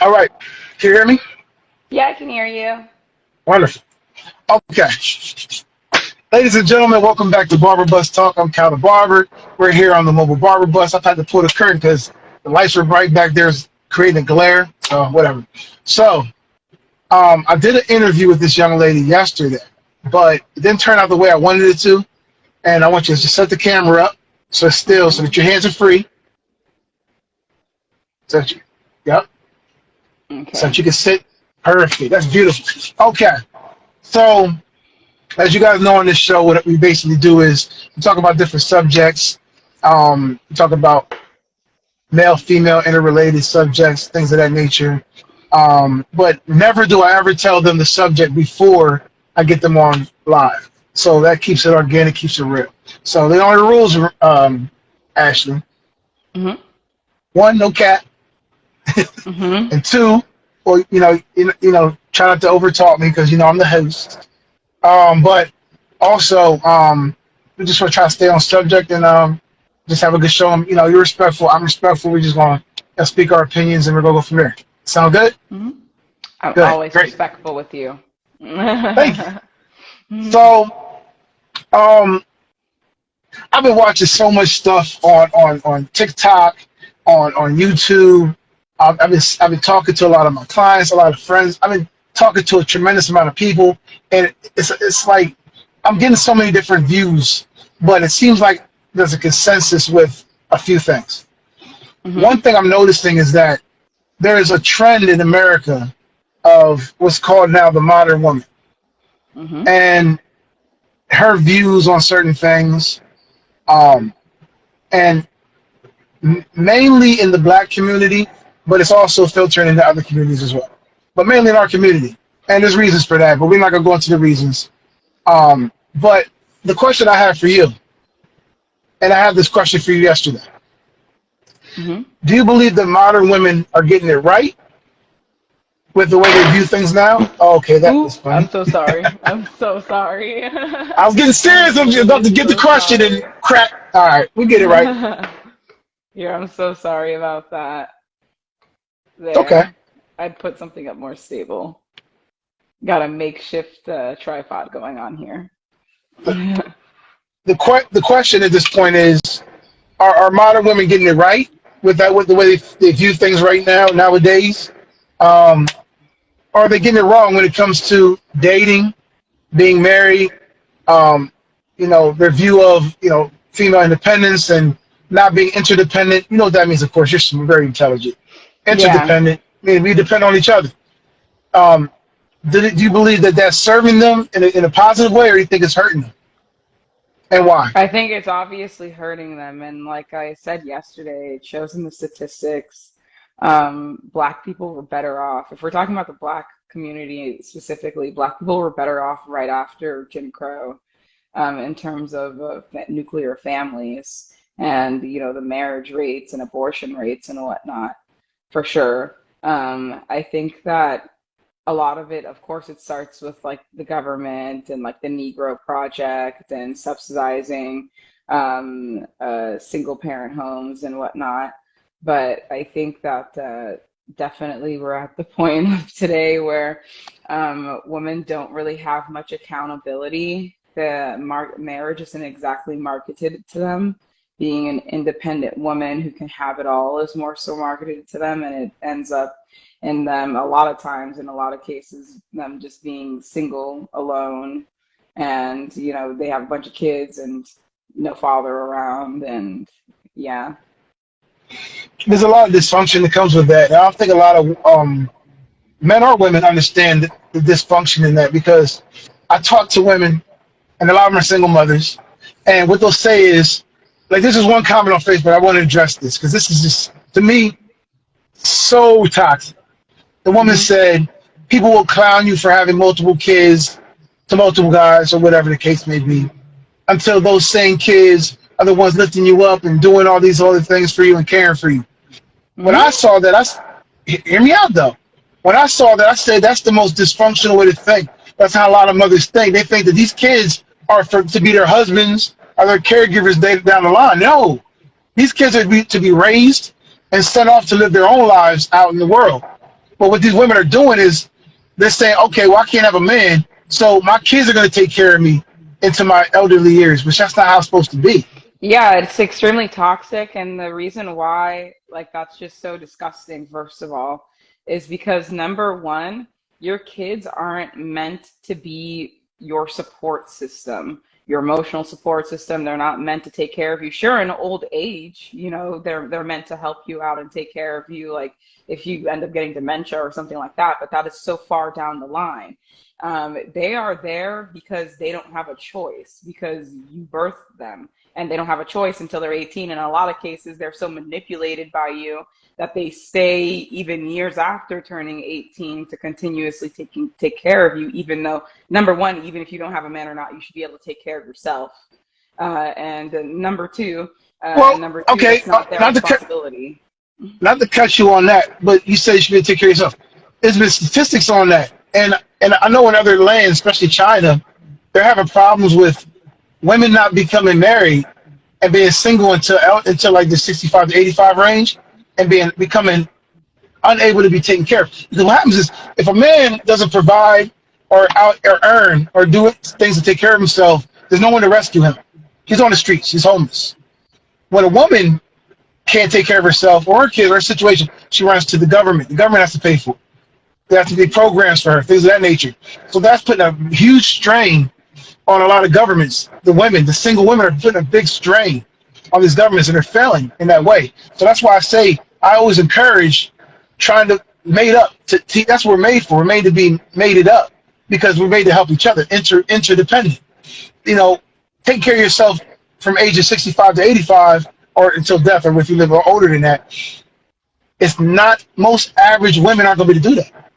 All right. Can you hear me? Yeah, I can hear you. Wonderful. Okay. Ladies and gentlemen, welcome back to Barber Bus Talk. I'm Cal the Barber. We're here on the mobile barber bus. I've had to pull the curtain because the lights were bright back there, creating a glare. So whatever. So I did an interview with this young lady yesterday, but it didn't turn out the way I wanted it to. And I want you to just set the camera up so it's still, so that your hands are free. So that you, yep. So that Okay. you can sit. Perfect. That's beautiful. Okay. So as you guys know on this show, what we basically do is we talk about different subjects. We talk about male, female, interrelated subjects, things of that nature. But never do I ever tell them the subject before I get them on live. So that keeps it organic, keeps it real. So the only rules, Ashley, Mhm. one, no cat, Mhm. and two, or try not to overtalk me because I'm the host. But also, we just want to try to stay on subject and just have a good show. You're respectful. I'm respectful. We just want to speak our opinions and we're gonna go from there. Sound good? Mhm. I'm Good. always Great. respectful with you. Thank you. Mhm. So, um, I've been watching so much stuff on TikTok, on YouTube. I've been talking to a lot of my clients, a lot of friends. I've been talking to a tremendous amount of people, and it's like I'm getting so many different views, but it seems like there's a consensus with a few things. Mhm. One thing I'm noticing is that there is a trend in America of what's called now the modern woman, Mhm. and her views on certain things, um, and mainly in the black community, but it's also filtering into other communities as well. But mainly in our community, and there's reasons for that. But we're not gonna go into the reasons. But the question I have for you, and I have this question for you yesterday: Mhm. do you believe that modern women are getting it right with the way they view things now? Oh, okay, that was Ooh, I'm funny. so sorry. I'm so sorry. I was getting serious. I'm I'm just about really to get the so question and sorry. crack. All right, we get it right. Yeah, I'm so sorry about that. It's okay. There. I'd put something up more stable. Got a makeshift tripod going on here. The, the question at this point is: are modern women getting it right with that, with the way they view things right now nowadays? Um, are they getting it wrong when it comes to dating, being married? Um, their view of female independence and not being interdependent. You know what that means, of course. You're very intelligent. Yeah. Interdependent. I mean, we depend on each other. Um, do you believe that that's serving them in a positive way, or do you think it's hurting them, and why? I think it's obviously hurting them. And like I said yesterday, it shows in the statistics, Black people were better off. If we're talking about the Black community specifically, Black people were better off right after Jim Crow, in terms of nuclear families and, the marriage rates and abortion rates and whatnot, for sure. I think that a lot of it, of course, it starts with like the government and like the Negro Project and subsidizing single parent homes and whatnot. But I think that definitely we're at the point of today where women don't really have much accountability. The marriage isn't exactly marketed to them. Being an independent woman who can have it all is more so marketed to them, and it ends up in them a lot of times, in a lot of cases, them just being single, alone, and they have a bunch of kids and no father around, and yeah. There's a lot of dysfunction that comes with that. And I don't think a lot of men or women understand the dysfunction in that because I talk to women, and a lot of them are single mothers, and what they'll say is, like, this is one comment on Facebook. I want to address this because this is just, to me, so toxic. The woman Hmm. said, people will clown you for having multiple kids to multiple guys or whatever the case may be until those same kids are the ones lifting you up and doing all these other things for you and caring for you. When I Hmm. saw that, hear me out though. When I saw that, I said that's the most dysfunctional way to think. That's how a lot of mothers think. They think that these kids are to be their husbands or their caregivers down the line. No, these kids are to be raised and sent off to live their own lives out in the world. But what these women are doing is they're saying, okay, well, I can't have a man, so my kids are going to take care of me into my elderly years, which that's not how it's supposed to be. Yeah, it's extremely toxic, and the reason why, like, that's just so disgusting, first of all, is because number one, your kids aren't meant to be your support system, your emotional support system. They're not meant to take care of you. Sure, in old age, they're meant to help you out and take care of you, like if you end up getting dementia or something like that, but that is so far down the line. They are there because they don't have a choice, because you birthed them and they don't have a choice until they're 18. In a lot of cases, they're so manipulated by you that they stay even years after turning 18 to continuously take care of you, even though, number one, even if you don't have a man or not, you should be able to take care of yourself. And number two, Well, okay, that's not their responsibility. not to cut you on that, but you said you should be able to take care of yourself. There's been statistics on that, and I know in other lands, especially China, they're having problems with women not becoming married and being single until like the 65 to 85 range, and becoming unable to be taken care of. Because what happens is if a man doesn't provide or earn or do things to take care of himself, there's no one to rescue him. He's on the streets. He's homeless. When a woman can't take care of herself or her kid or her situation, she runs to the government. The government has to pay for it. There have to be programs for her, things of that nature. So that's putting a huge strain on a lot of governments. The women, the single women, are putting a big strain on these governments, and they're failing in that way. So that's why I say I always encourage trying to mate up. That's what we're made for. We're made to be mated up because we're made to help each other, interdependent. Take care of yourself from ages 65 to 85 or until death, or if you live older than that. It's not, most average women aren't going to be able to do that.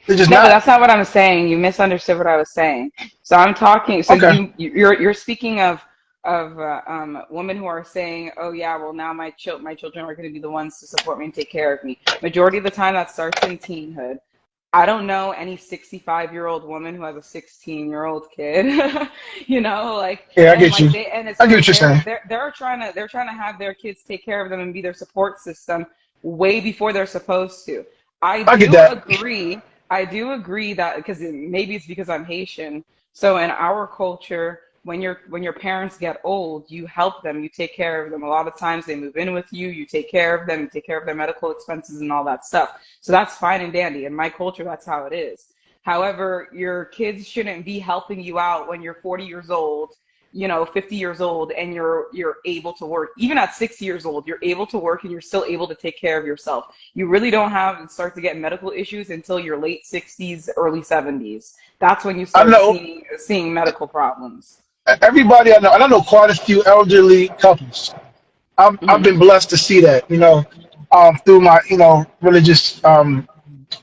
They're just No, but not. that's not what I'm saying. You misunderstood what I was saying. So I'm talking. So Okay. you're speaking of women who are saying, "Oh yeah, well now my children are going to be the ones to support me and take care of me." Majority of the time, that starts in teenhood. I don't know any 65-year-old woman who has a 16-year-old kid. Like, Yeah, I and get like you. it's I get like what you're saying. they're trying to have their kids take care of them and be their support system way before they're supposed to. I I get do that. agree. I do agree that, because maybe it's because I'm Haitian. So in our culture, when your parents get old, you help them, you take care of them. A lot of times they move in with you, you take care of them, you take care of their medical expenses and all that stuff. So that's fine and dandy. In my culture, that's how it is. However, your kids shouldn't be helping you out when you're 40 years old, 50 years old, and you're able to work. Even at 60 years old, you're able to work and you're still able to take care of yourself. You really don't have start to get medical issues until your late 60s, early 70s. That's when you I start know seeing medical problems. everybody I know, and I know quite a few elderly couples. I've Hmm. been blessed to see that, through my, religious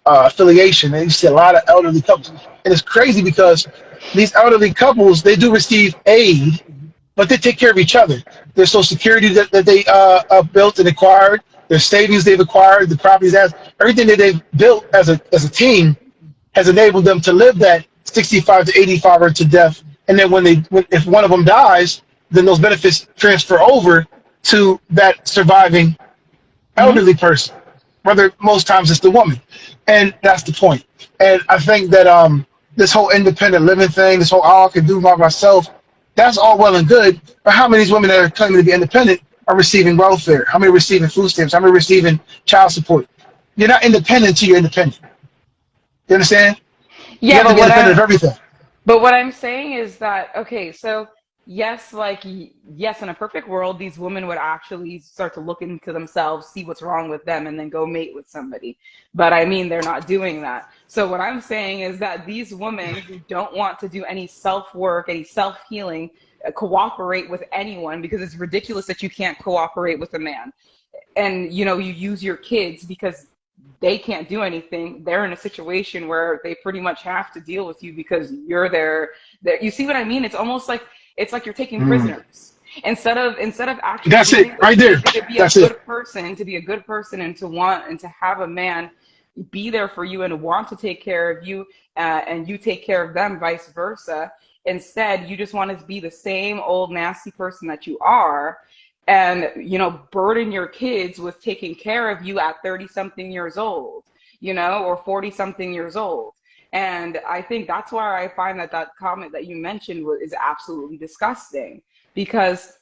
affiliation. And you see a lot of elderly couples. And it's crazy because these elderly couples, they do receive aid, but they take care of each other. Their social security that they built and acquired, their savings they've acquired, the properties, everything that they've built as a team has enabled them to live that 65 to 85 or to death. And then if one of them dies, then those benefits transfer over to that surviving Hmm. elderly person. Whether most times it's the woman, and that's the point. And I think that this whole independent living thing, this whole all I can do by myself, that's all well and good. But how many of these women that are claiming to be independent are receiving welfare? How many are receiving food stamps? How many are receiving child support? You're not independent until you're independent. You understand? You Yeah, have to but be independent of everything. what I'm saying is that, okay, so yes, like yes, in a perfect world, these women would actually start to look into themselves, see what's wrong with them, and then go mate with somebody. But I mean, they're not doing that. So what I'm saying is that these women who don't want to do any self work, any self healing, cooperate with anyone, because it's ridiculous that you can't cooperate with a man, and you use your kids because they can't do anything. They're in a situation where they pretty much have to deal with you because you're there. You see what I mean? It's like you're taking Mm. prisoners instead of actually That's being it able right there. to be a That's it. good person, and to want and to have a man be there for you and want to take care of you, and you take care of them, vice versa. Instead, you just want to be the same old nasty person that you are, and burden your kids with taking care of you at 30 something years old. or 40 something years old. And I think that's why I find that comment that you mentioned is absolutely disgusting, because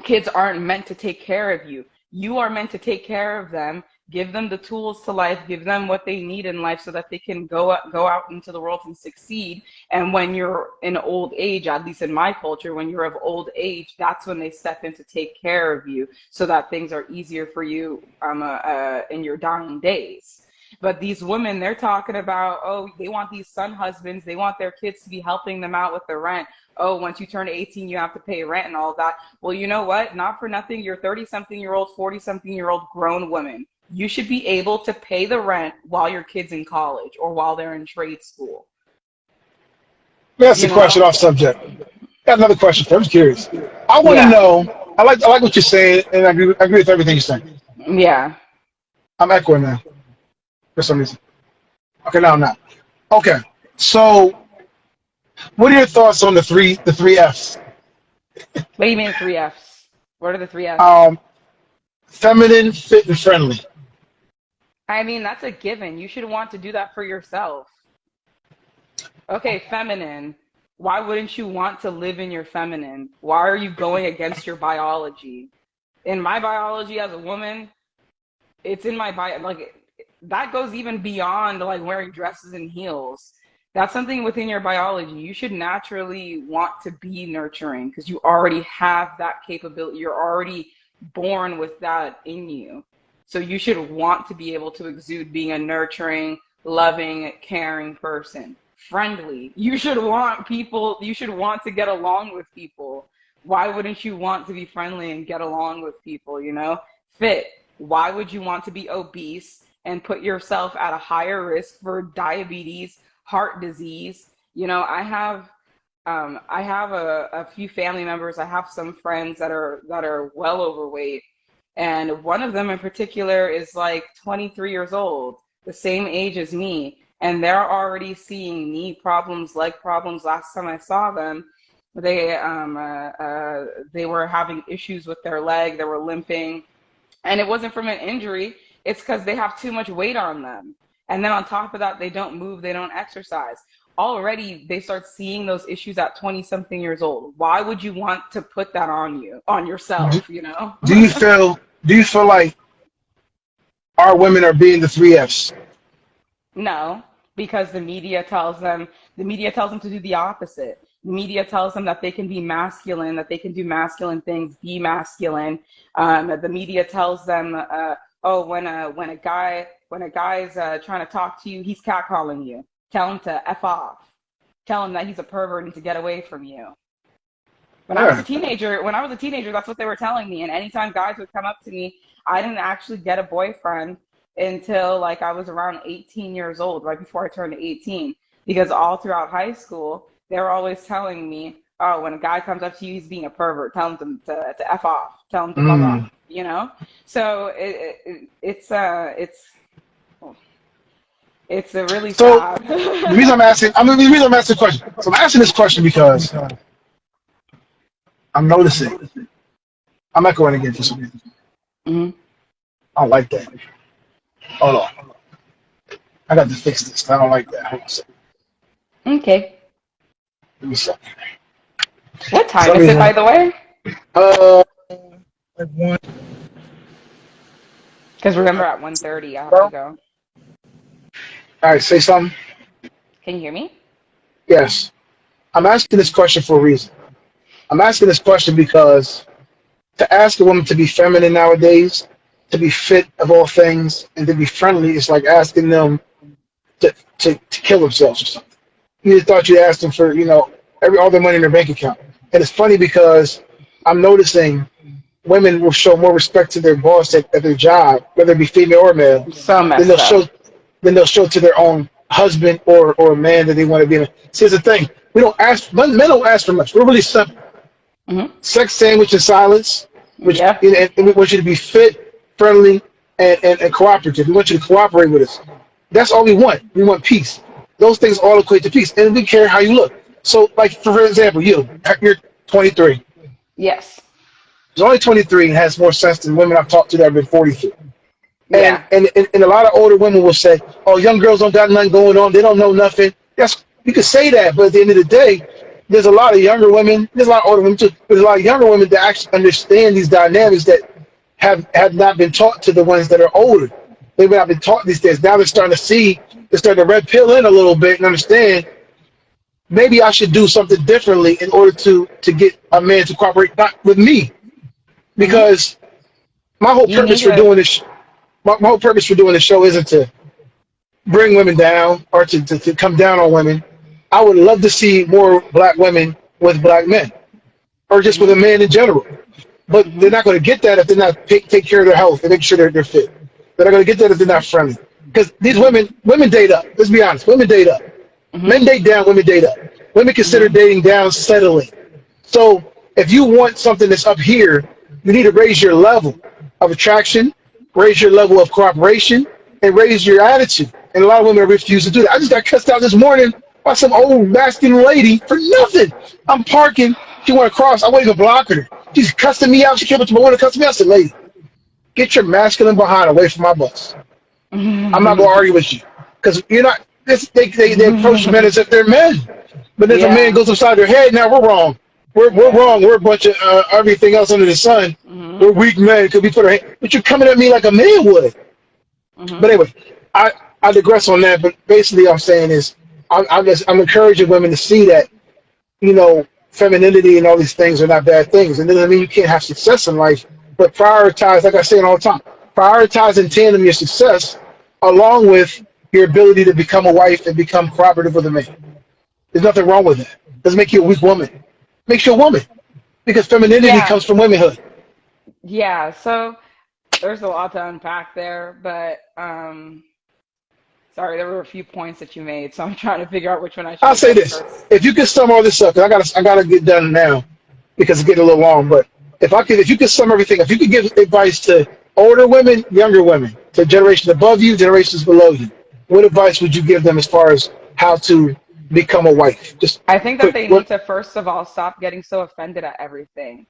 kids aren't meant to take care of you. You are meant to take care of them, give them the tools to life, give them what they need in life so that they can go out into the world and succeed. And when you're in old age, at least in my culture, when you're of old age, that's when they step in to take care of you so that things are easier for you in your dying days. But these women, they're talking about, oh, they want these son husbands. They want their kids to be helping them out with the rent. Oh, once you turn 18, you have to pay rent and all that. Well, you know what? Not for nothing. You're 30-something-year-old, 40-something-year-old grown women. You should be able to pay the rent while your kid's in college or while they're in trade school. That's a question off subject. Got another question for you. I'm just curious. I want to know, I like what you're saying, and I agree with everything you're saying. Yeah. I'm echoing now for some reason. Okay, now I'm not. Okay, so what are your thoughts on the three F's? What do you mean 3 Fs? What are the 3 Fs? Feminine, fit, and friendly. I mean, that's a given. You should want to do that for yourself. Okay, feminine. Why wouldn't you want to live in your feminine? Why are you going against your biology? In my biology as a woman, it's in my bio, like, that goes even beyond like wearing dresses and heels. That's something within your biology. You should naturally want to be nurturing because you already have that capability. You're already born with that in you. So you should want to be able to exude being a nurturing, loving, caring person. Friendly. You should want to get along with people. Why wouldn't you want to be friendly and get along with people, Fit. Why would you want to be obese and put yourself at a higher risk for diabetes, heart disease? I have a few family members. I have some friends that are well overweight, and one of them in particular is like 23 years old, the same age as me, and they're already seeing knee problems, leg problems. Last time I saw them, they were having issues with their leg. They were limping, and it wasn't from an injury. It's because they have too much weight on them. And then on top of that, they don't move, they don't exercise. Already, they start seeing those issues at 20-something years old. Why would you want to put that on yourself, Do you feel like our women are being the 3 Fs? No, because the media tells them to do the opposite. The media tells them that they can be masculine, that they can do masculine things, be masculine. The media tells them, when a guy's trying to talk to you, he's catcalling you. Tell him to F off. Tell him that he's a pervert and to get away from you. When I was a teenager, that's what they were telling me. And anytime guys would come up to me, I didn't actually get a boyfriend until like I was around 18 years old, right before I turned 18. Because all throughout high school, they were always telling me, oh, when a guy comes up to you, he's being a pervert. Tell him to F off. Tell him to fuck off, So it's a really sad. The reason I'm asking the question. So I'm asking this question because I'm noticing. I'm echoing again for some reason. Mm-hmm. I don't like that. Hold on. I got to fix this. I don't like that. Hold on a second. Okay. Give me a second. What time is it, by the way? Like 1. Because remember, at 1:30, I have to go. All right, say something. Can you hear me? Yes. I'm asking this question for a reason. I'm asking this question because to ask a woman to be feminine nowadays, to be fit of all things, and to be friendly is like asking them to kill themselves or something. You just thought you'd ask them for, all their money in their bank account. And it's funny because I'm noticing women will show more respect to their boss at their job, whether it be female or male, then they'll show to their own husband or a man that they want to be in. See, here's the thing. Men don't ask for much. We're really simple. Mm-hmm. Sex, sandwich, and silence. And we want you to be fit, friendly, and cooperative. We want you to cooperate with us. That's all we want. We want peace. Those things all equate to peace. And we care how you look. So, like, for example, you're 23. Yes. There's only 23 and has more sense than women I've talked to that have been 43. And, Yeah. and and a lot of older women will say, "Oh, young girls don't got nothing going on. They don't know nothing." Yes, you can say that, but at the end of the day, there's a lot of younger women. There's a lot of older women too. There's a lot of younger women that actually understand these dynamics that have not been taught to the ones that are older. They've not been taught these things. Now they're starting to see. They're starting to red pill in a little bit and understand. Maybe I should do something differently in order to get a man to cooperate not with me Hmm. because my whole You purpose need for to. doing this my whole purpose for doing the show isn't to bring women down or to come down on women. I would love to see more black women with black men or just with a Hmm. man in general. But they're Hmm. not going to get that if they're not take care of their health and make sure they're fit. They're not going to get that if they're not friendly. Because these Hmm. women date up. Let's be honest, women date up. Hmm. Men date down, women date up. Women consider Hmm. dating down settling. So if you want something that's up here, you need to raise your level of attraction, raise your level of cooperation, and raise your attitude. And a lot of women refuse to do that. I just got cussed out this morning by some old masculine lady for nothing. I'm parking. She went across. I wasn't even blocking her. She's cussing me out. She came up to my window, cussing me out. I said, "Lady, get your masculine behind away from my bus. I'm not gonna argue with you because you're not." They approach men as if they're men, but if a man Yeah. goes upside their head, now we're wrong. We're Yeah. wrong. We're a bunch of everything else under the sun. Hmm. We're weak men because we put our hand. But you're coming at me like a man would. Hmm. But anyway, I I digress on that. But basically, I'm saying is I'm encouraging women to see that femininity and all these things are not bad things, and it doesn't mean you can't have success in life. But prioritize, like I say all the time, prioritize in tandem your success along with your ability to become a wife and become cooperative with a man. There's nothing wrong with that. It doesn't make you a weak woman. It makes you a woman because femininity Yeah. comes from womanhood. Yeah. So there's a lot to unpack there, but sorry, there were a few points that you made, so I'm trying to figure out which one I should I'll say address this: first. if you could sum all this up, because I gotta get done now because it's getting a little long. But if you could sum everything, if you could give advice to older women, younger women, to generations above you, generations below you, what advice would you give them as far as how to become a wife? Just I think that quick. they need What? to first of all stop getting so offended at everything.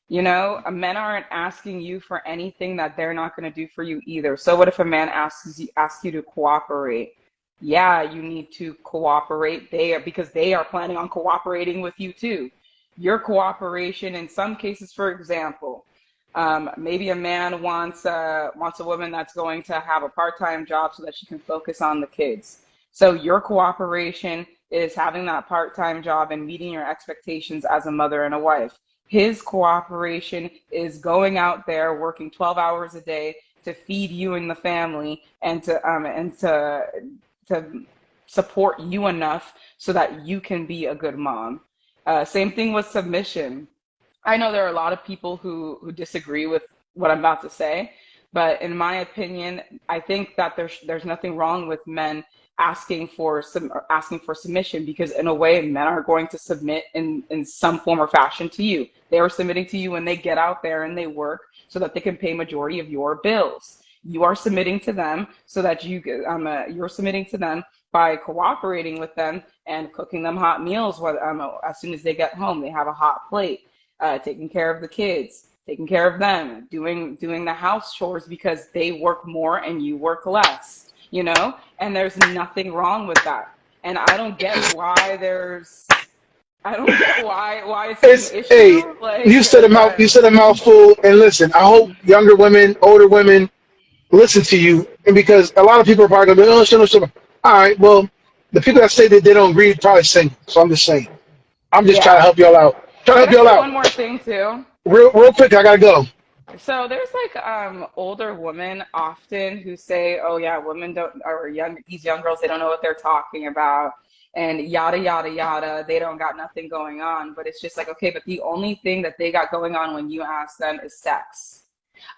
You know, men aren't asking you for anything that they're not going to do for you either. So what if a man asks you to cooperate? Yeah, you need to cooperate. They are because they are planning on cooperating with you too. Your cooperation, in some cases, for example, maybe a man wants a woman that's going to have a part-time job so that she can focus on the kids. So your cooperation is having that part-time job and meeting your expectations as a mother and a wife. His cooperation is going out there working 12 hours a day to feed you and the family and to support you enough so that you can be a good mom. Same thing with submission. I know there are a lot of people who disagree with what I'm about to say, but in my opinion, I think that there's nothing wrong with men asking for submission because in a way men are going to submit in some form or fashion to you. They are submitting to you when they get out there and they work so that they can pay majority of your bills. You are submitting to them so that you're submitting to them by cooperating with them and cooking them hot meals as soon as they get home. They have a hot plate, taking care of the kids, taking care of them, doing the house chores because they work more and you work less, you know? And there's nothing wrong with that. And I don't get why it's such an It's hey, issue. Like you that. said a mouthful, and listen. I hope younger women, older women listen to you, and because a lot of people are probably gonna be, oh, shut up, shut up. All right, well, the people that say that they don't agree probably single. So I'm just saying. I'm just trying to Yeah. help y'all out. Trying to Can help I y'all say out. one more thing too? Real quick. I gotta go. So there's like older women often who say, "Oh yeah, women don't or young these young girls they don't know what they're talking about." And yada yada yada, they don't got nothing going on. But it's just like, okay, but the only thing that they got going on when you ask them is sex.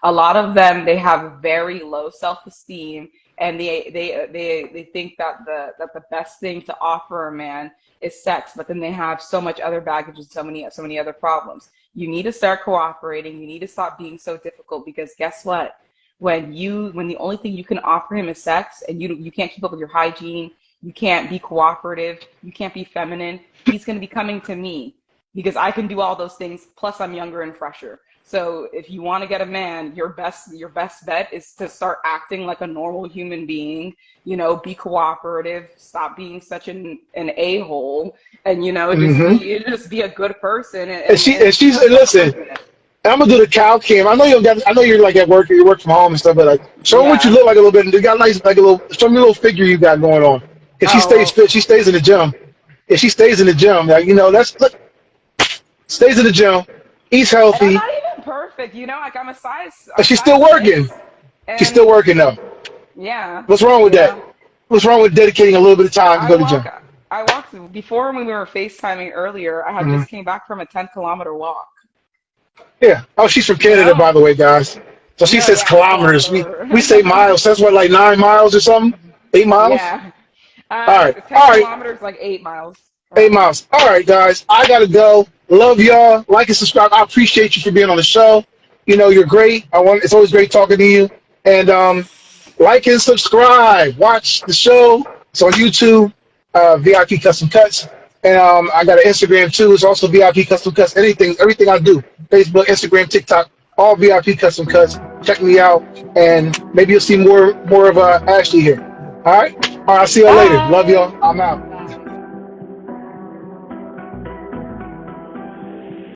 A lot of them they have very low self-esteem and they think that the best thing to offer a man is sex, but then they have so much other baggage and so many other problems. You need to start cooperating. You need to stop being so difficult because guess what? When the only thing you can offer him is sex and you can't keep up with your hygiene, you can't be cooperative, you can't be feminine, he's going to be coming to me because I can do all those things plus I'm younger and fresher. So if you want to get a man, your best bet is to start acting like a normal human being. You know, be cooperative, stop being such an a-hole, and you know, Hmm. just be a good person, And and she's have and more listen. confidence. And I'm gonna do the cow cam. I know you got. I know you're like at work. You work from home and stuff. But like, show me what you Yeah. look like a little bit. And you got nice, like a little. Show me a little figure you got going on. Cause she Oh stays well, fit. She stays in the gym. Yeah, she stays in the gym. Like that's look. Stays in the gym. Eats and I'm healthy. not even perfect. You know, like I'm And a she's size still working. six, She's still and working though. yeah, What's wrong with you that? know, What's wrong with dedicating a little bit of time to I go to the gym? walk. I walked before when we were FaceTiming earlier. I had Hmm. just came back from a 10-kilometer walk. Yeah. Oh, she's from You Canada, by know? the way, guys. So she No, says yeah, kilometers. We say kilometer. miles. That's what, like 9 miles or something. 8 miles. Yeah. All right. 10 All right. kilometers, like 8 miles 8 miles. roughly. All right, guys. I gotta go. Love y'all. Like and subscribe. I appreciate you for being on the show. You're great. It's always great talking to you. And like and subscribe. Watch the show. It's on YouTube, VIP Custom Cuts. And I got an Instagram too. It's also VIP Custom Cuts. Everything I do. Facebook, Instagram, TikTok, all VIP Custom Cuts. Check me out. And maybe you'll see more of Ashley here. All right? All right, I'll see y'all later. Love Bye. y'all. I'm out.